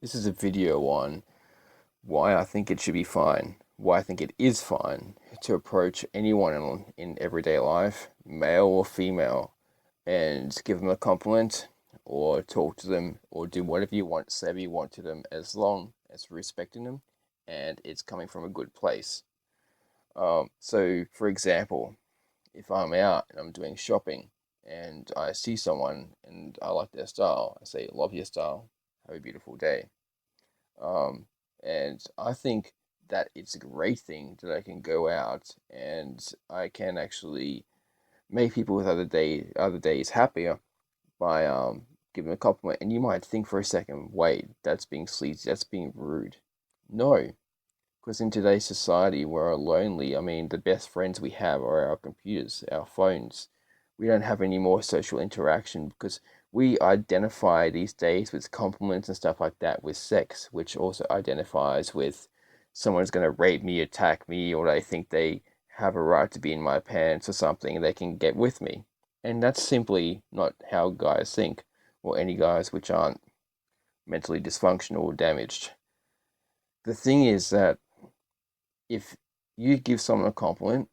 This is a video on why I think it should be fine, why I think it is fine to approach anyone in everyday life, male or female, and give them a compliment or talk to them or do whatever you want, say what you want to them, as long as you're respecting them and it's coming from a good place. So, for example, if I'm out and I'm doing shopping and I see someone and I like their style, I say, love your style, have a beautiful day. Um, and I think that it's a great thing that I can go out and I can actually make people with other days happier by giving a compliment. And you might think for a second, wait, that's being sleazy, that's being rude. No, because in today's society, we're lonely. I mean, the best friends we have are our computers, our phones. We don't have any more social interaction because we identify these days with compliments and stuff like that with sex, which also identifies with someone's going to rape me, attack me, or they think they have a right to be in my pants or something, and they can get with me. And that's simply not how guys think, or any guys which aren't mentally dysfunctional or damaged. The thing is that if you give someone a compliment,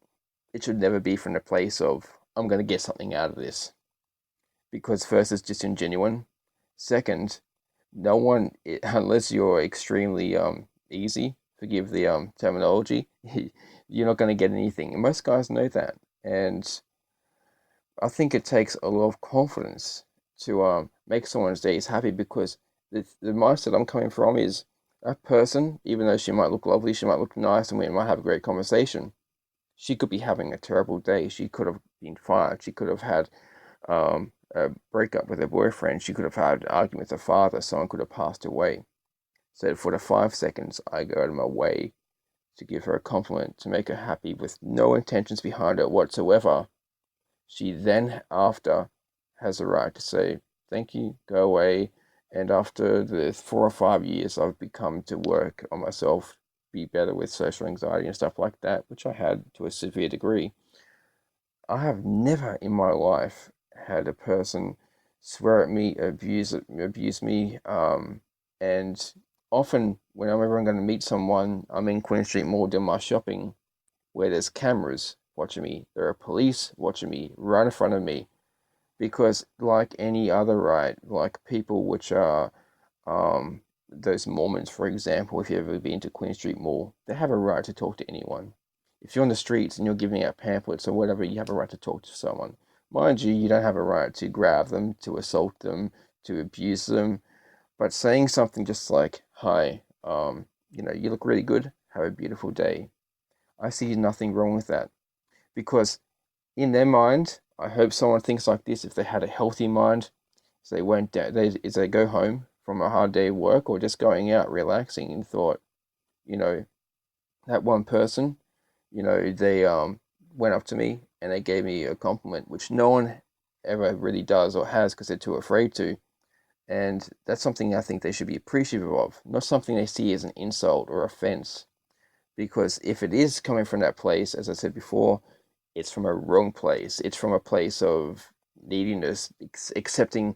it should never be from the place of, I'm going to get something out of this. Because first, it's disingenuine. Second, no one, unless you're extremely easy, forgive the terminology, you're not going to get anything. And most guys know that. And I think it takes a lot of confidence to make someone's days happy because the mindset I'm coming from is that person, even though she might look lovely, she might look nice, and we might have a great conversation, she could be having a terrible day. She could have been fired. She could have had a breakup with her boyfriend. She could have had an argument with her father. Someone could have passed away. So for the 5 seconds, I go out of my way to give her a compliment to make her happy with no intentions behind it whatsoever. She then, after, has a right to say, thank you, go away. And after the 4 or 5 years, I've become to work on myself, be better with social anxiety and stuff like that, which I had to a severe degree. I have never in my life had a person swear at me, abuse me, and often whenever I'm going to meet someone, I'm in Queen Street Mall doing my shopping, where there's cameras watching me, there are police watching me right in front of me, because like any other right, like people which are those Mormons, for example, if you've ever been to Queen Street Mall, they have a right to talk to anyone. If you're on the streets and you're giving out pamphlets or whatever, you have a right to talk to someone. Mind you, you don't have a right to grab them, to assault them, to abuse them. But saying something just like, hi, you look really good, have a beautiful day. I see nothing wrong with that. Because in their mind, I hope someone thinks like this if they had a healthy mind, so they went down, as they go home from a hard day of work or just going out relaxing and thought, you know, that one person, they went up to me and they gave me a compliment, which no one ever really does or has because they're too afraid to. And that's something I think they should be appreciative of, not something they see as an insult or offense. Because if it is coming from that place, as I said before, it's from a wrong place. It's from a place of neediness, expecting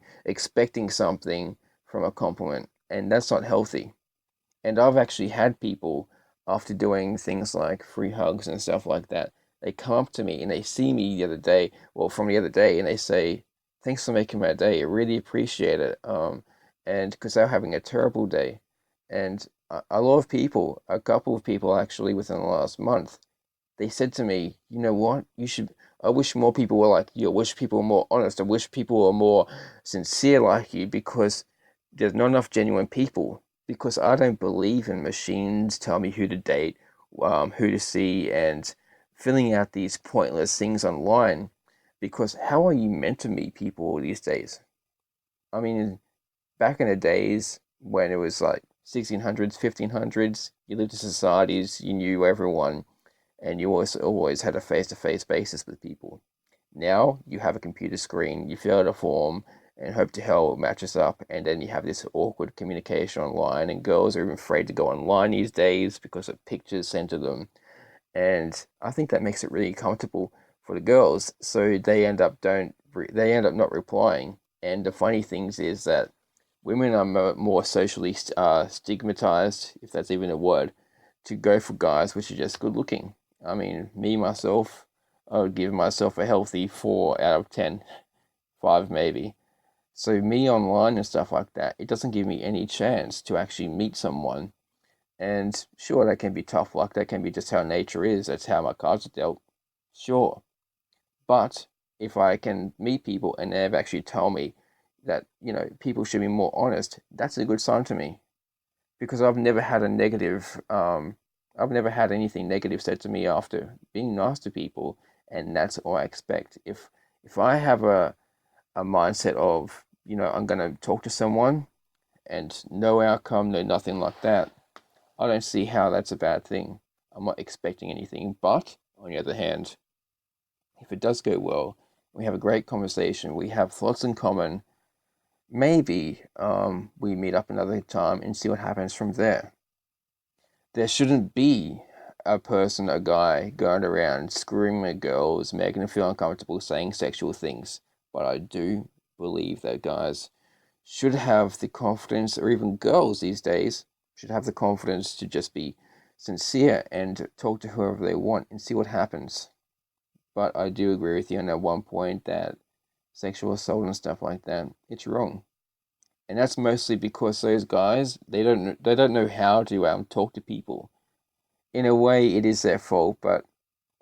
something from a compliment, and that's not healthy. And I've actually had people, after doing things like free hugs and stuff like that, they come up to me and they see me the other day, well, from the other day, and they say, "Thanks for making my day. I really appreciate it." And because they're having a terrible day, and a lot of people, a couple of people actually within the last month, they said to me, "You know what? You should. I wish more people were like you. I wish people were more honest. I wish people were more sincere like you because there's not enough genuine people. Because I don't believe in machines tell me who to date, who to see, and filling out these pointless things online. Because how are you meant to meet people these days? I mean, back in the days when it was like 1600s, 1500s, you lived in societies, you knew everyone, and you always had a face-to-face basis with people. Now you have a computer screen, you fill out a form and hope to hell it matches up, and then you have this awkward communication online, and girls are even afraid to go online these days because of pictures sent to them. And I think that makes it really comfortable for the girls, so they end up not replying. And the funny things is that Women are more socially stigmatized, if that's even a word, to go for guys which are just good looking. I mean, me myself, I would give myself a healthy 4 out of 10, 5 maybe. So me online and stuff like that, it doesn't give me any chance to actually meet someone. And sure, that can be tough luck. That can be just how nature is. That's how my cards are dealt. Sure. But if I can meet people and they've actually tell me that, people should be more honest, that's a good sign to me. Because I've never had anything negative said to me after being nice to people, and that's all I expect. If I have a mindset of, I'm gonna talk to someone and no outcome, no nothing like that, I don't see how that's a bad thing. I'm not expecting anything. But on the other hand, if it does go well, we have a great conversation, we have thoughts in common, maybe we meet up another time and see what happens from there. There shouldn't be a guy going around screaming at girls, making them feel uncomfortable, saying sexual things. But I do believe that guys should have the confidence, or even girls these days should have the confidence to just be sincere and talk to whoever they want and see what happens. But I do agree with you on that one point that sexual assault and stuff like that, it's wrong. And that's mostly because those guys, they don't know how to talk to people. In a way, it is their fault, but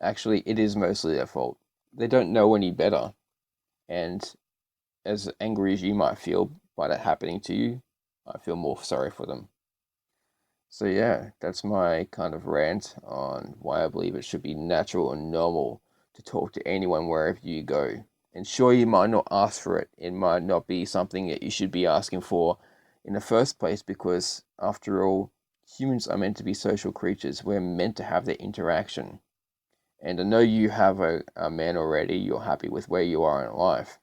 actually, it is mostly their fault. They don't know any better. And as angry as you might feel by that happening to you, I feel more sorry for them. So yeah, that's my kind of rant on why I believe it should be natural and normal to talk to anyone wherever you go. And sure, you might not ask for it. It might not be something that you should be asking for in the first place, because after all, humans are meant to be social creatures. We're meant to have that interaction. And I know you have a man already, you're happy with where you are in life.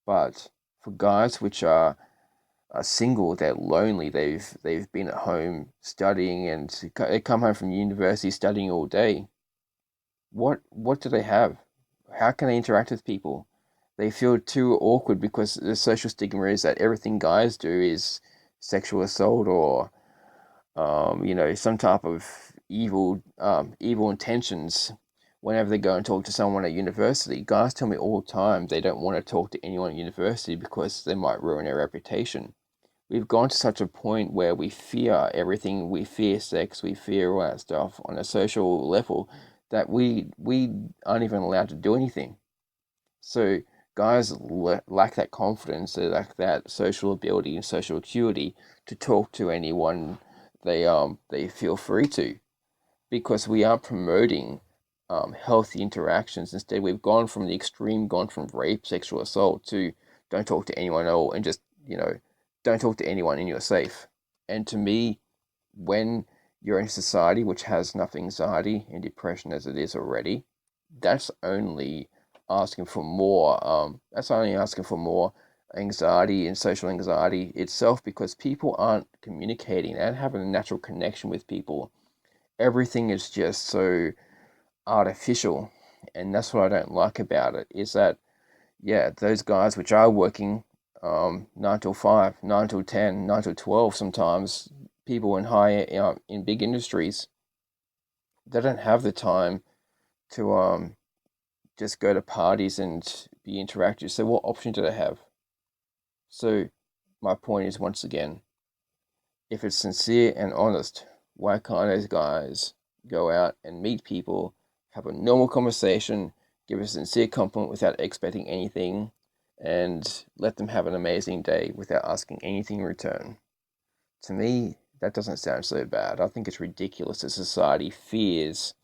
But for guys which are single, they're lonely, they've been at home studying, and they come home from university studying all day. What do they have? How can they interact with people? They feel too awkward because the social stigma is that everything guys do is sexual assault, or some type of evil intentions. Whenever they go and talk to someone at university, guys tell me all the time they don't want to talk to anyone at university because they might ruin their reputation. We've gone to such a point where we fear everything. We fear sex. We fear all that stuff on a social level that we aren't even allowed to do anything. So guys lack that confidence. They lack that social ability and social acuity to talk to anyone they feel free to, because we are promoting healthy interactions. Instead, we've gone from the extreme, gone from rape, sexual assault, to don't talk to anyone at all, and just, don't talk to anyone and you're safe. And to me, when you're in a society which has enough anxiety and depression as it is already, that's only asking for more. That's only asking for more anxiety and social anxiety itself, because people aren't communicating and having a natural connection with people. Everything is just so artificial, and that's what I don't like about it. Is that, yeah, those guys which are working 9 till 5, 9 till 10, 9 till 12, sometimes people in in big industries, they don't have the time to just go to parties and be interactive. So what option do they have? So my point is, once again, if it's sincere and honest, why can't those guys go out and meet people, have a normal conversation, give a sincere compliment without expecting anything, and let them have an amazing day without asking anything in return? To me, that doesn't sound so bad. I think it's ridiculous that society fears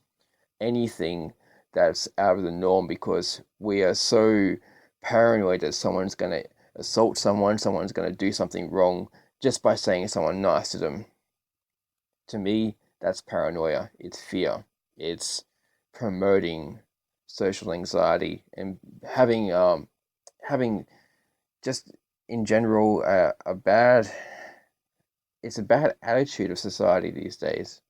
anything that's out of the norm, because we are so paranoid that someone's going to assault someone, someone's going to do something wrong just by saying someone nice to them. To me, that's paranoia. It's fear. It's promoting social anxiety and having just in general a bad it's a bad attitude of society these days.